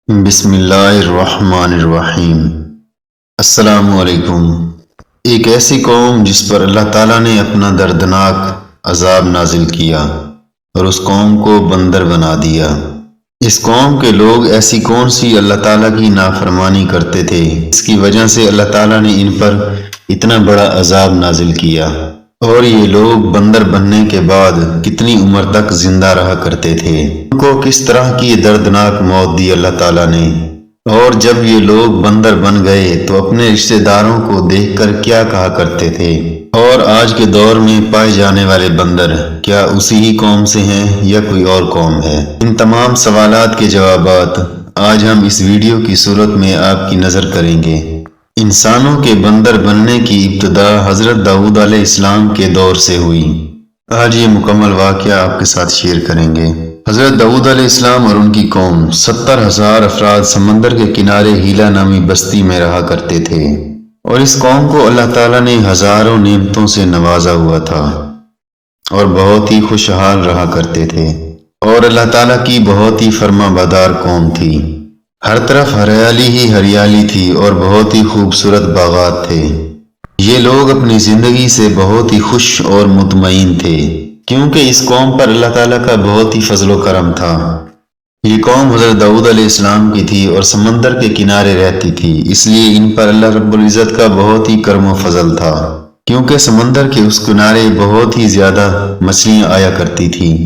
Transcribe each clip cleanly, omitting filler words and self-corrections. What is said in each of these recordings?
بسم اللہ الرحمن الرحیم۔ السلام علیکم۔ ایک ایسی قوم جس پر اللہ تعالیٰ نے اپنا دردناک عذاب نازل کیا اور اس قوم کو بندر بنا دیا۔ اس قوم کے لوگ ایسی کون سی اللہ تعالیٰ کی نافرمانی کرتے تھے اس کی وجہ سے اللہ تعالیٰ نے ان پر اتنا بڑا عذاب نازل کیا، اور یہ لوگ بندر بننے کے بعد کتنی عمر تک زندہ رہا کرتے تھے۔ ان کو کس طرح کی دردناک موت دی اللہ تعالیٰ نے، اور جب یہ لوگ بندر بن گئے تو اپنے رشتہ داروں کو دیکھ کر کیا کہا کرتے تھے؟ اور آج کے دور میں پائے جانے والے بندر کیا اسی ہی قوم سے ہیں یا کوئی اور قوم ہے؟ ان تمام سوالات کے جوابات آج ہم اس ویڈیو کی صورت میں آپ کی نظر کریں گے۔ انسانوں کے بندر بننے کی ابتدا حضرت داؤد علیہ السلام کے دور سے ہوئی۔ آج یہ مکمل واقعہ آپ کے ساتھ شیئر کریں گے۔ حضرت داؤد علیہ السلام اور ان کی قوم 70,000 افراد سمندر کے کنارے ہیلا نامی بستی میں رہا کرتے تھے، اور اس قوم کو اللہ تعالیٰ نے ہزاروں نعمتوں سے نوازا ہوا تھا اور بہت ہی خوشحال رہا کرتے تھے، اور اللہ تعالیٰ کی بہت ہی فرما بردار قوم تھی۔ ہر طرف ہریالی ہی ہریالی تھی اور بہت ہی خوبصورت باغات تھے۔ یہ لوگ اپنی زندگی سے بہت ہی خوش اور مطمئن تھے، کیونکہ اس قوم پر اللہ تعالیٰ کا بہت ہی فضل و کرم تھا۔ یہ قوم حضرت داؤد علیہ السلام کی تھی اور سمندر کے کنارے رہتی تھی، اس لیے ان پر اللہ رب العزت کا بہت ہی کرم و فضل تھا، کیونکہ سمندر کے اس کنارے بہت ہی زیادہ مچھلیاں آیا کرتی تھیں۔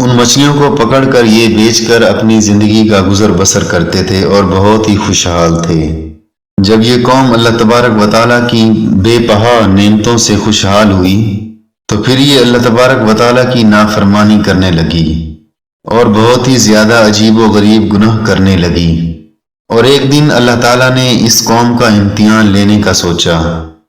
ان مچھلیوں کو پکڑ کر یہ بیچ کر اپنی زندگی کا گزر بسر کرتے تھے اور بہت ہی خوشحال تھے۔ جب یہ قوم اللہ تبارک و تعالیٰ کی بے پناہ نعمتوں سے خوشحال ہوئی تو پھر یہ اللہ تبارک و تعالیٰ کی نافرمانی کرنے لگی اور بہت ہی زیادہ عجیب و غریب گناہ کرنے لگی۔ اور ایک دن اللہ تعالیٰ نے اس قوم کا امتحان لینے کا سوچا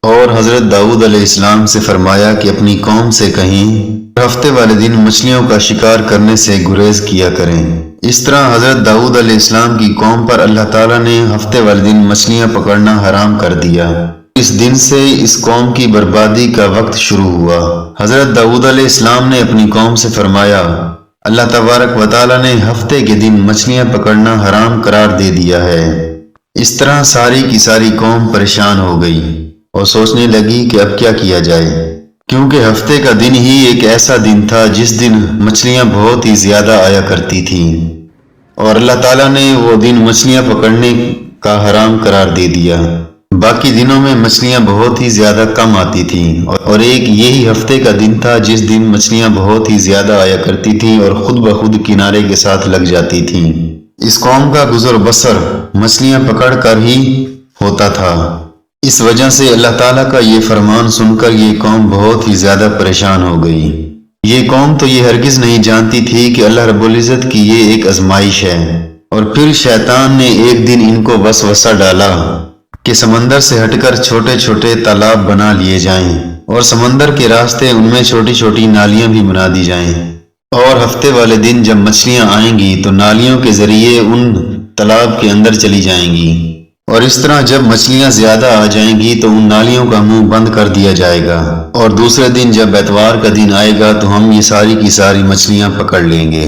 اور حضرت داؤد علیہ السلام سے فرمایا کہ اپنی قوم سے کہیں ہفتے والے دن مچھلیوں کا شکار کرنے سے گریز کیا کریں۔ اس طرح حضرت داؤد علیہ السلام کی قوم پر اللہ تعالیٰ نے ہفتے والے دن مچھلیاں پکڑنا حرام کر دیا۔ اس دن سے اس قوم کی بربادی کا وقت شروع ہوا۔ حضرت داؤد علیہ السلام نے اپنی قوم سے فرمایا، اللہ تبارک و تعالیٰ نے ہفتے کے دن مچھلیاں پکڑنا حرام قرار دے دیا ہے۔ اس طرح ساری کی ساری قوم پریشان ہو گئی اور سوچنے لگی کہ اب کیا کیا جائے، کیونکہ ہفتے کا دن ہی ایک ایسا دن تھا جس دن مچھلیاں بہت ہی زیادہ آیا کرتی تھیں، اور اللہ تعالیٰ نے وہ دن مچھلیاں پکڑنے کا حرام قرار دے دیا۔ باقی دنوں میں مچھلیاں بہت ہی زیادہ کم آتی تھیں، اور ایک یہی ہفتے کا دن تھا جس دن مچھلیاں بہت ہی زیادہ آیا کرتی تھیں اور خود بخود کنارے کے ساتھ لگ جاتی تھیں۔ اس قوم کا گزر بسر مچھلیاں پکڑ کر ہی ہوتا تھا۔ اس وجہ سے اللہ تعالیٰ کا یہ فرمان سن کر یہ قوم بہت ہی زیادہ پریشان ہو گئی۔ یہ قوم تو یہ ہرگز نہیں جانتی تھی کہ اللہ رب العزت کی یہ ایک آزمائش ہے۔ اور پھر شیطان نے ایک دن ان کو وسوسہ ڈالا کہ سمندر سے ہٹ کر چھوٹے چھوٹے تالاب بنا لیے جائیں، اور سمندر کے راستے ان میں چھوٹی چھوٹی نالیاں بھی بنا دی جائیں، اور ہفتے والے دن جب مچھلیاں آئیں گی تو نالیوں کے ذریعے ان تالاب کے اندر چلی جائیں گی، اور اس طرح جب مچھلیاں زیادہ آ جائیں گی تو ان نالیوں کا منہ بند کر دیا جائے گا، اور دوسرے دن جب اتوار کا دن آئے گا تو ہم یہ ساری کی ساری مچھلیاں پکڑ لیں گے۔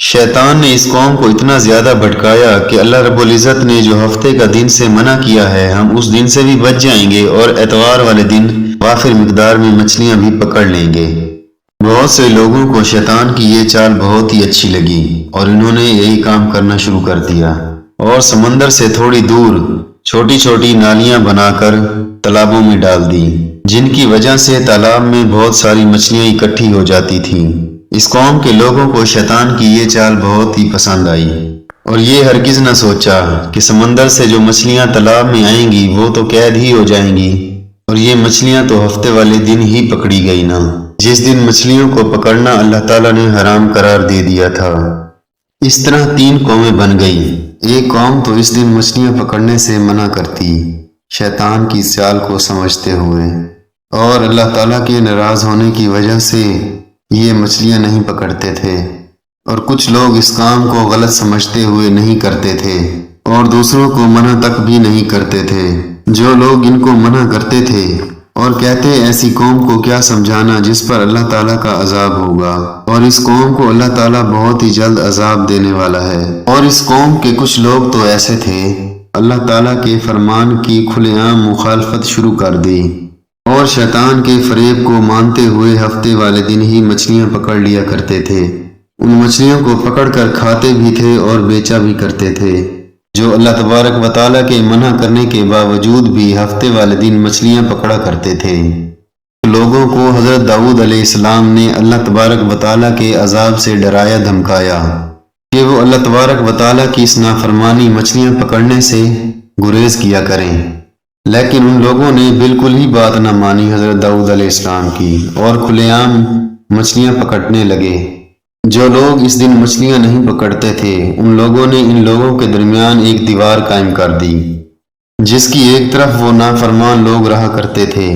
شیطان نے اس قوم کو اتنا زیادہ بھٹکایا کہ اللہ رب العزت نے جو ہفتے کا دن سے منع کیا ہے ہم اس دن سے بھی بچ جائیں گے، اور اتوار والے دن وافر مقدار میں مچھلیاں بھی پکڑ لیں گے۔ بہت سے لوگوں کو شیطان کی یہ چال بہت ہی اچھی لگی اور انہوں نے یہی کام کرنا شروع کر دیا، اور سمندر سے تھوڑی دور چھوٹی چھوٹی نالیاں بنا کر تالابوں میں ڈال دی، جن کی وجہ سے تالاب میں بہت ساری مچھلیاں اکٹھی ہو جاتی تھیں۔ اس قوم کے لوگوں کو شیطان کی یہ چال بہت ہی پسند آئی، اور یہ ہرگز نہ سوچا کہ سمندر سے جو مچھلیاں تالاب میں آئیں گی وہ تو قید ہی ہو جائیں گی، اور یہ مچھلیاں تو ہفتے والے دن ہی پکڑی گئی نا، جس دن مچھلیوں کو پکڑنا اللہ تعالیٰ نے حرام قرار دے دیا تھا۔ اس طرح 3 قومیں بن گئی۔ ایک قوم تو اس دن مچھلیاں پکڑنے سے منع کرتی شیطان کی چال کو سمجھتے ہوئے، اور اللہ تعالیٰ کے ناراض ہونے کی وجہ سے یہ مچھلیاں نہیں پکڑتے تھے، اور کچھ لوگ اس کام کو غلط سمجھتے ہوئے نہیں کرتے تھے اور دوسروں کو منع تک بھی نہیں کرتے تھے۔ جو لوگ ان کو منع کرتے تھے اور کہتے ایسی قوم کو کیا سمجھانا جس پر اللہ تعالیٰ کا عذاب ہوگا، اور اس قوم کو اللہ تعالیٰ بہت ہی جلد عذاب دینے والا ہے۔ اور اس قوم کے کچھ لوگ تو ایسے تھے، اللہ تعالیٰ کے فرمان کی کھلے عام مخالفت شروع کر دی، اور شیطان کے فریب کو مانتے ہوئے ہفتے والے دن ہی مچھلیاں پکڑ لیا کرتے تھے۔ ان مچھلیوں کو پکڑ کر کھاتے بھی تھے اور بیچا بھی کرتے تھے، جو اللہ تبارک و تعالیٰ کے منع کرنے کے باوجود بھی ہفتے والے دن مچھلیاں پکڑا کرتے تھے۔ لوگوں کو حضرت داؤد علیہ السلام نے اللہ تبارک و تعالیٰ کے عذاب سے ڈرایا دھمکایا کہ وہ اللہ تبارک و تعالیٰ کی اس نافرمانی مچھلیاں پکڑنے سے گریز کیا کریں، لیکن ان لوگوں نے بالکل ہی بات نہ مانی حضرت داؤد علیہ السلام کی، اور کھلے عام مچھلیاں پکڑنے لگے۔ جو لوگ اس دن مچھلیاں نہیں پکڑتے تھے، ان لوگوں نے ان لوگوں کے درمیان ایک دیوار قائم کر دی، جس کی ایک طرف وہ نافرمان لوگ رہا کرتے تھے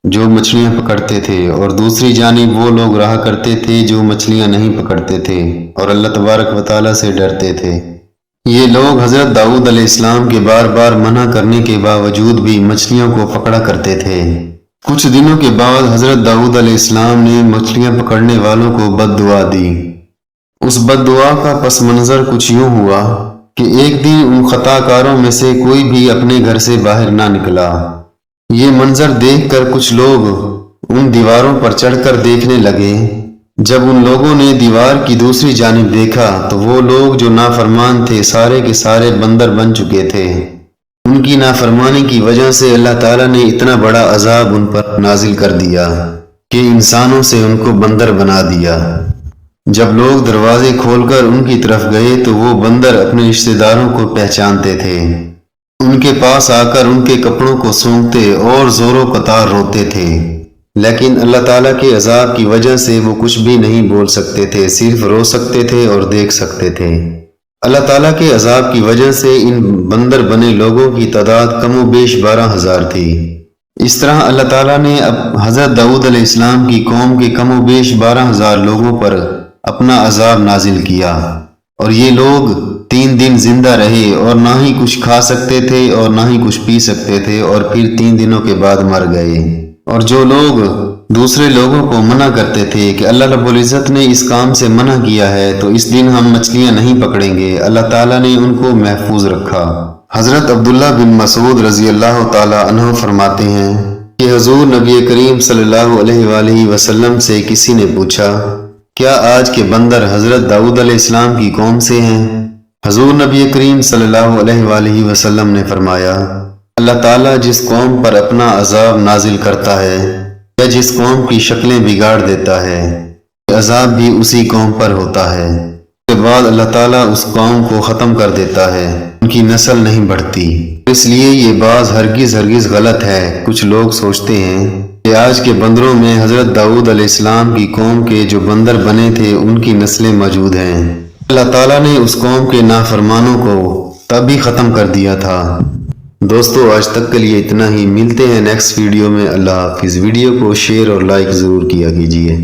جو مچھلیاں پکڑتے تھے، اور دوسری جانب وہ لوگ رہا کرتے تھے جو مچھلیاں نہیں پکڑتے تھے اور اللہ تبارک و تعالیٰ سے ڈرتے تھے۔ یہ لوگ حضرت داؤد علیہ السلام کے بار بار منع کرنے کے باوجود بھی مچھلیوں کو پکڑا کرتے تھے۔ کچھ دنوں کے بعد حضرت داؤد علیہ السلام نے مچھلیاں پکڑنے والوں کو بد دعا دی۔ اس بد دعا کا پس منظر کچھ یوں ہوا کہ ایک دن ان خطا کاروں میں سے کوئی بھی اپنے گھر سے باہر نہ نکلا۔ یہ منظر دیکھ کر کچھ لوگ ان دیواروں پر چڑھ کر دیکھنے لگے۔ جب ان لوگوں نے دیوار کی دوسری جانب دیکھا تو وہ لوگ جو نافرمان تھے سارے کے سارے بندر بن چکے تھے۔ ان کی نافرمانی کی وجہ سے اللہ تعالیٰ نے اتنا بڑا عذاب ان پر نازل کر دیا کہ انسانوں سے ان کو بندر بنا دیا۔ جب لوگ دروازے کھول کر ان کی طرف گئے تو وہ بندر اپنے رشتہ داروں کو پہچانتے تھے، ان کے پاس آ کر ان کے کپڑوں کو سونگتے اور زور و قطار روتے تھے، لیکن اللہ تعالیٰ کے عذاب کی وجہ سے وہ کچھ بھی نہیں بول سکتے تھے، صرف رو سکتے تھے اور دیکھ سکتے تھے۔ اللہ تعالیٰ کے عذاب کی وجہ سے ان بندر بنے لوگوں کی تعداد کم و بیش 12,000 تھی۔ اس طرح اللہ تعالیٰ نے حضرت داؤد علیہ السلام کی قوم کے کم و بیش 12,000 لوگوں پر اپنا عذاب نازل کیا، اور یہ لوگ 3 دن زندہ رہے اور نہ ہی کچھ کھا سکتے تھے اور نہ ہی کچھ پی سکتے تھے، اور پھر 3 دنوں کے بعد مر گئے۔ اور جو لوگ دوسرے لوگوں کو منع کرتے تھے کہ اللہ رب العزت نے اس کام سے منع کیا ہے تو اس دن ہم مچھلیاں نہیں پکڑیں گے، اللہ تعالیٰ نے ان کو محفوظ رکھا۔ حضرت عبداللہ بن مسعود رضی اللہ تعالیٰ عنہ فرماتے ہیں کہ حضور نبی کریم صلی اللہ علیہ وآلہ وسلم سے کسی نے پوچھا، کیا آج کے بندر حضرت داؤد علیہ السلام کی قوم سے ہیں؟ حضور نبی کریم صلی اللہ علیہ وآلہ وسلم نے فرمایا، اللہ تعالیٰ جس قوم پر اپنا عذاب نازل کرتا ہے یا جس قوم کی شکلیں بگاڑ دیتا ہے، عذاب بھی اسی قوم پر ہوتا ہے۔ اس کے بعد اللہ تعالیٰ اس قوم کو ختم کر دیتا ہے، ان کی نسل نہیں بڑھتی۔ اس لیے یہ بات ہرگز غلط ہے۔ کچھ لوگ سوچتے ہیں کہ آج کے بندروں میں حضرت داؤد علیہ السلام کی قوم کے جو بندر بنے تھے ان کی نسلیں موجود ہیں۔ اللہ تعالیٰ نے اس قوم کے نافرمانوں کو تب ہی ختم کر دیا تھا۔ دوستو آج تک کے لیے اتنا ہی، ملتے ہیں نیکسٹ ویڈیو میں۔ اللہ حافظ۔ ویڈیو کو شیئر اور لائک ضرور کیا کیجیے۔